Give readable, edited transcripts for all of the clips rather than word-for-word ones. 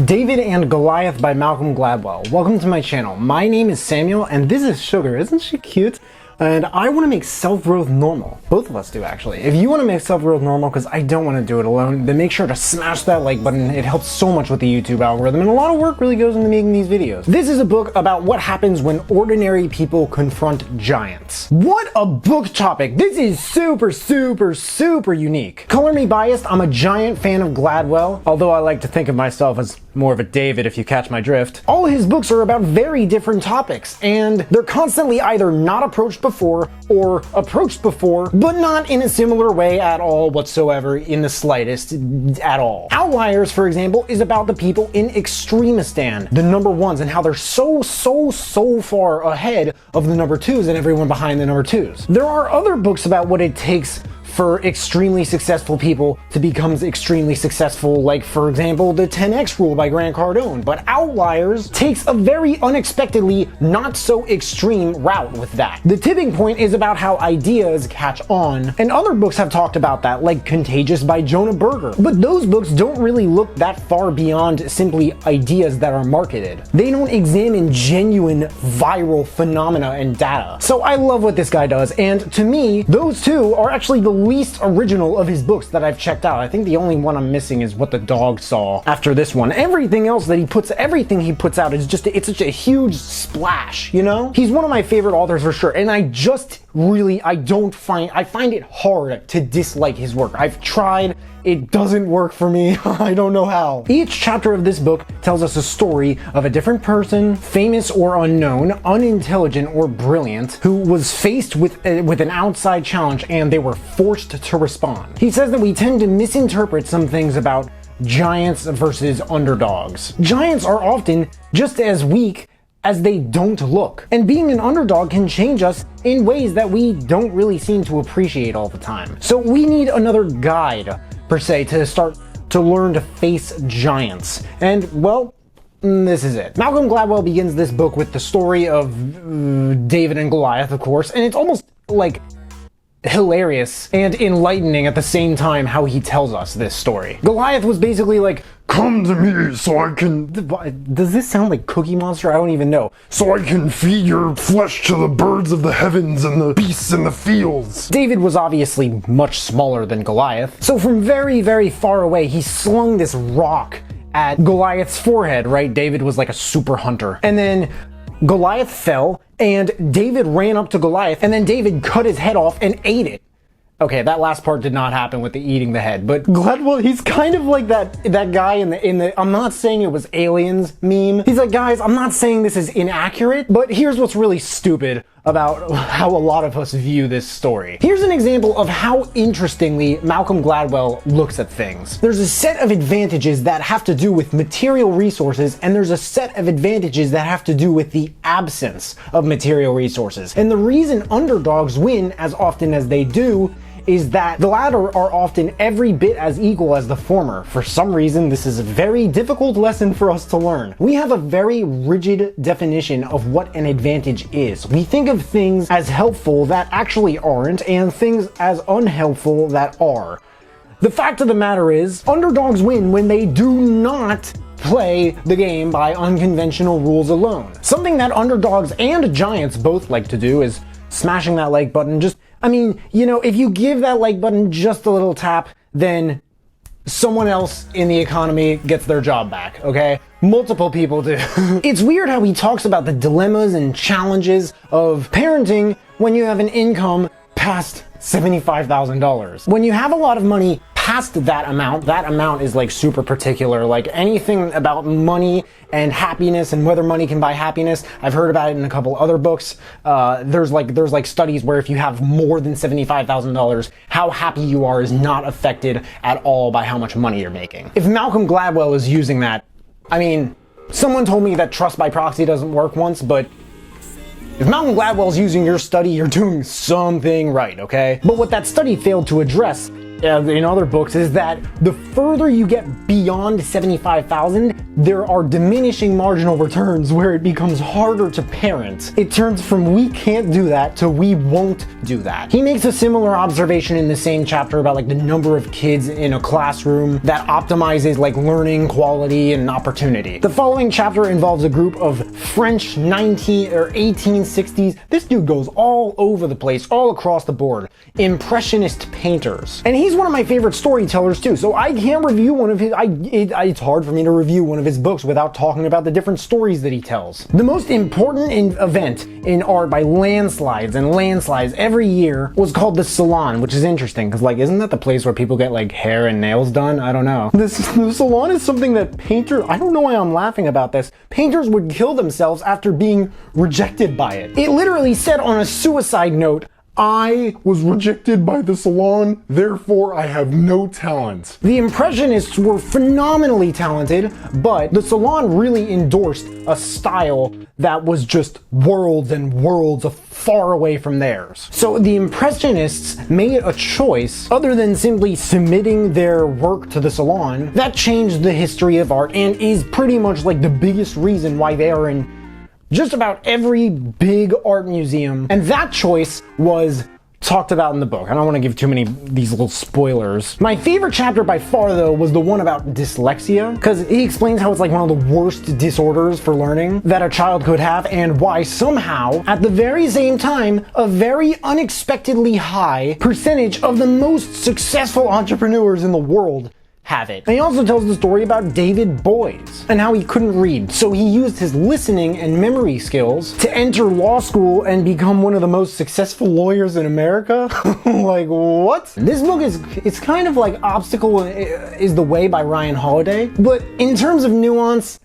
David and Goliath by Malcolm Gladwell. Welcome to my channel. My name is Samuel and this is Sugar. Isn't she cute? And I want to make self-growth normal. Both of us do, actually. If you want to make self-growth normal, because I don't want to do it alone, then make sure to smash that like button. It helps so much with the YouTube algorithm, and a lot of work really goes into making these videos. This is a book about what happens when ordinary people confront giants. What a book topic! This is super unique. Color me biased, I'm a giant fan of Gladwell, although I like to think of myself as more of a David, if you catch my drift. All his books are about very different topics, and they're constantly either not approached before or approached before, but not in a similar way at all whatsoever, in the slightest at all. Outliers, for example, is about the people in Extremistan, the number ones, and how they're so far ahead of the number twos and everyone behind the number twos. There are other books about what it takes for extremely successful people to become extremely successful, like for example the 10x rule by Grant Cardone, but Outliers takes a very unexpectedly not so extreme route with that. The tipping point is about how ideas catch on, and other books have talked about that, like Contagious by Jonah Berger, but those books don't really look that far beyond simply ideas that are marketed. They don't examine genuine viral phenomena and data. So I love what this guy does, and to me those two are actually the least original of his books that I've checked out. I think the only one I'm missing is What the Dog Saw after this one. Everything else that he puts out is just, it's such a huge splash, you know? He's one of my favorite authors for sure, and I find it hard to dislike his work. I've tried, it doesn't work for me. I don't know how. Each chapter of this book tells us a story of a different person, famous or unknown, unintelligent or brilliant, who was faced with an outside challenge and they were forced to respond. He says that we tend to misinterpret some things about giants versus underdogs. Giants are often just as weak as they don't look. And being an underdog can change us in ways that we don't really seem to appreciate all the time. So we need another guide, per se, to start to learn to face giants. And, well, this is it. Malcolm Gladwell begins this book with the story of David and Goliath, of course, and it's almost like hilarious and enlightening at the same time how he tells us this story. Goliath was basically like, "Come to me so I can..." Does this sound like Cookie Monster? I don't even know. "So I can feed your flesh to the birds of the heavens and the beasts in the fields." David was obviously much smaller than Goliath, so from very far away he slung this rock at Goliath's forehead, right? David was like a super hunter. And then Goliath fell, and David ran up to Goliath, and then David cut his head off and ate it. Okay, that last part did not happen with the eating the head, but Gladwell, he's kind of like that guy in the "I'm not saying it was aliens" meme. He's like, guys, I'm not saying this is inaccurate, but here's what's really stupid about how a lot of us view this story. Here's an example of how interestingly Malcolm Gladwell looks at things. There's a set of advantages that have to do with material resources, and there's a set of advantages that have to do with the absence of material resources. And the reason underdogs win as often as they do is that the latter are often every bit as equal as the former. For some reason, this is a very difficult lesson for us to learn. We have a very rigid definition of what an advantage is. We think of things as helpful that actually aren't, and things as unhelpful that are. The fact of the matter is, underdogs win when they do not play the game by unconventional rules alone. Something that underdogs and giants both like to do is smashing that like button. If you give that like button just a little tap, then someone else in the economy gets their job back, okay? Multiple people do. It's weird how he talks about the dilemmas and challenges of parenting when you have an income past $75,000. When you have a lot of money past that amount is like super particular. Like anything about money and happiness and whether money can buy happiness, I've heard about it in a couple other books. There's like studies where if you have more than $75,000, how happy you are is not affected at all by how much money you're making. If Malcolm Gladwell is using that, someone told me that trust by proxy doesn't work once, but if Malcolm Gladwell's using your study, you're doing something right, okay? But what that study failed to address in other books is that the further you get beyond 75,000, there are diminishing marginal returns where it becomes harder to parent. It turns from we can't do that to we won't do that. He makes a similar observation in the same chapter about like the number of kids in a classroom that optimizes like learning quality and opportunity. The following chapter involves a group of French 1860s. This dude goes all over the place, all across the board. Impressionist painters. And he's one of my favorite storytellers too, so I can't review one of his, it's hard for me to review one of his books without talking about the different stories that he tells. The most important event in art by landslides every year was called the Salon, which is interesting because like, isn't that the place where people get like hair and nails done? I don't know. The Salon is something that painters, I don't know why I'm laughing about this, painters would kill themselves after being rejected by it. It literally said on a suicide note, I was rejected by the Salon, therefore I have no talent. The Impressionists were phenomenally talented, but the Salon really endorsed a style that was just worlds and worlds far away from theirs. So the Impressionists made a choice, other than simply submitting their work to the Salon, that changed the history of art and is pretty much like the biggest reason why they are in just about every big art museum. And that choice was talked about in the book. I don't want to give too many these little spoilers. My favorite chapter by far though was the one about dyslexia, because he explains how it's like one of the worst disorders for learning that a child could have, and why somehow at the very same time a very unexpectedly high percentage of the most successful entrepreneurs in the world have it. And he also tells the story about David Boys and how he couldn't read, so he used his listening and memory skills to enter law school and become one of the most successful lawyers in America. Like, what? This book it's kind of like Obstacle is the Way by Ryan Holiday, but in terms of nuance,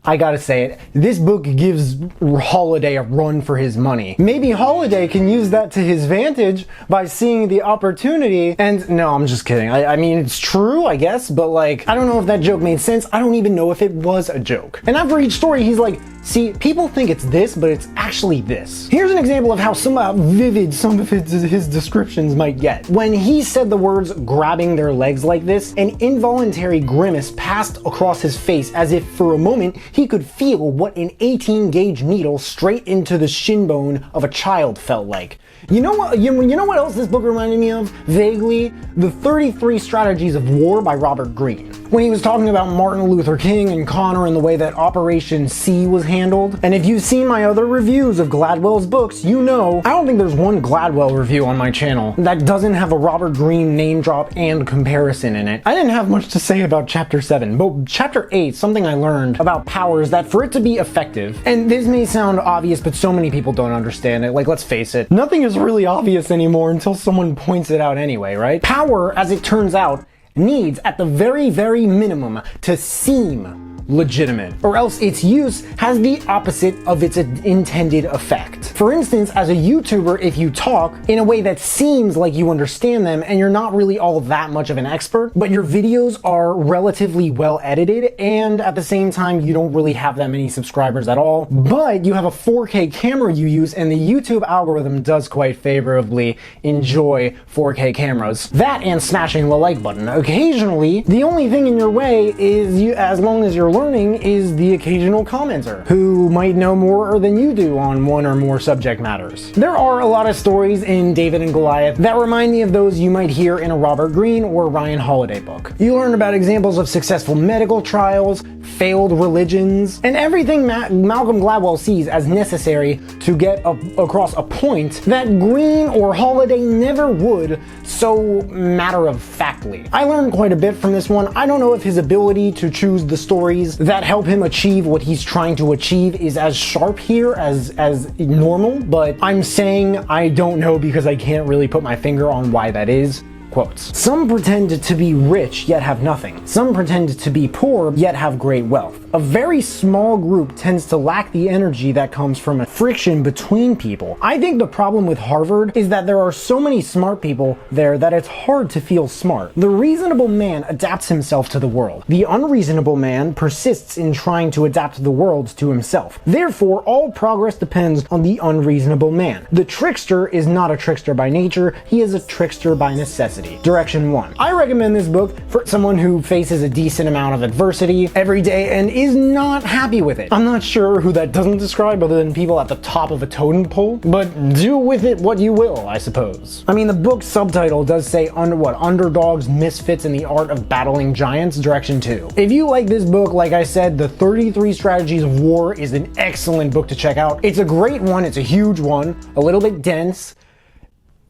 I gotta say it, this book gives Holiday a run for his money. Maybe Holiday can use that to his advantage by seeing the opportunity, and no, I'm just kidding. I mean, it's true, I guess, but like, I don't know if that joke made sense. I don't even know if it was a joke. And after each story, he's like, see, people think it's this, but it's actually this. Here's an example of how vivid some of his descriptions might get. When he said the words grabbing their legs like this, an involuntary grimace passed across his face as if for a moment he could feel what an 18-gauge needle straight into the shin bone of a child felt like. You know what? You know what else this book reminded me of? Vaguely, the 33 Strategies of War by Robert Greene. When he was talking about Martin Luther King and Connor and the way that Operation C was handled. And if you've seen my other reviews of Gladwell's books, you know I don't think there's one Gladwell review on my channel that doesn't have a Robert Greene name drop and comparison in it. I didn't have much to say about Chapter 7, but Chapter 8, something I learned about power is that for it to be effective, and this may sound obvious, but so many people don't understand it, like let's face it, nothing is really obvious anymore until someone points it out anyway, right? Power, as it turns out, needs at the very, very minimum to seem legitimate, or else its use has the opposite of its intended effect. For instance, as a YouTuber, if you talk in a way that seems like you understand them and you're not really all that much of an expert, but your videos are relatively well edited and at the same time you don't really have that many subscribers at all, but you have a 4K camera you use and the YouTube algorithm does quite favorably enjoy 4K cameras. That and smashing the like button. Occasionally, the only thing in your way is as long as you're learning, is the occasional commenter who might know more than you do on one or more subject matters. There are a lot of stories in David and Goliath that remind me of those you might hear in a Robert Greene or Ryan Holiday book. You learn about examples of successful medical trials, failed religions, and everything Malcolm Gladwell sees as necessary to get across a point that Greene or Holiday never would so matter-of-factly. I learned quite a bit from this one. I don't know if his ability to choose the stories that help him achieve what he's trying to achieve is as sharp here as normal, but I'm saying I don't know because I can't really put my finger on why that is. Quotes. Some pretend to be rich yet have nothing. Some pretend to be poor yet have great wealth. A very small group tends to lack the energy that comes from a friction between people. I think the problem with Harvard is that there are so many smart people there that it's hard to feel smart. The reasonable man adapts himself to the world. The unreasonable man persists in trying to adapt the world to himself. Therefore, all progress depends on the unreasonable man. The trickster is not a trickster by nature, he is a trickster by necessity. adversity. Direction 1. I recommend this book for someone who faces a decent amount of adversity every day and is not happy with it. I'm not sure who that doesn't describe other than people at the top of a totem pole, but do with it what you will, I suppose. I mean, the book's subtitle does say Underdogs, Misfits, and the Art of Battling Giants, Direction 2. If you like this book, like I said, The 33 Strategies of War is an excellent book to check out. It's a great one, it's a huge one, a little bit dense.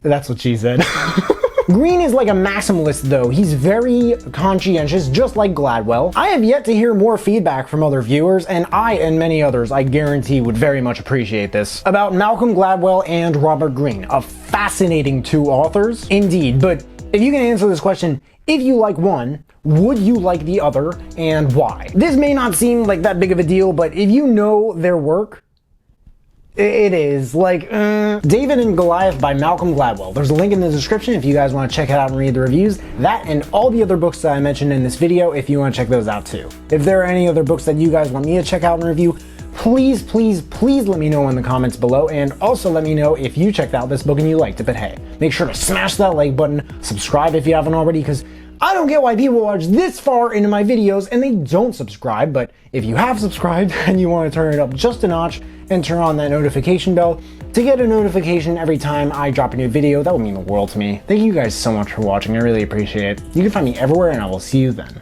That's what she said. Green is like a maximalist though. He's very conscientious, just like Gladwell. I have yet to hear more feedback from other viewers, and I and many others I guarantee would very much appreciate this, about Malcolm Gladwell and Robert Greene, a fascinating two authors. Indeed, but if you can answer this question, if you like one, would you like the other, and why? This may not seem like that big of a deal, but if you know their work, it is. Like, David and Goliath by Malcolm Gladwell. There's a link in the description if you guys want to check it out and read the reviews. That and all the other books that I mentioned in this video if you want to check those out too. If there are any other books that you guys want me to check out and review, please, please, please let me know in the comments below, and also let me know if you checked out this book and you liked it. But hey, make sure to smash that like button, subscribe if you haven't already, because I don't get why people watch this far into my videos and they don't subscribe. But if you have subscribed and you want to turn it up just a notch and turn on that notification bell to get a notification every time I drop a new video, that would mean the world to me. Thank you guys so much for watching. I really appreciate it. You can find me everywhere, and I will see you then.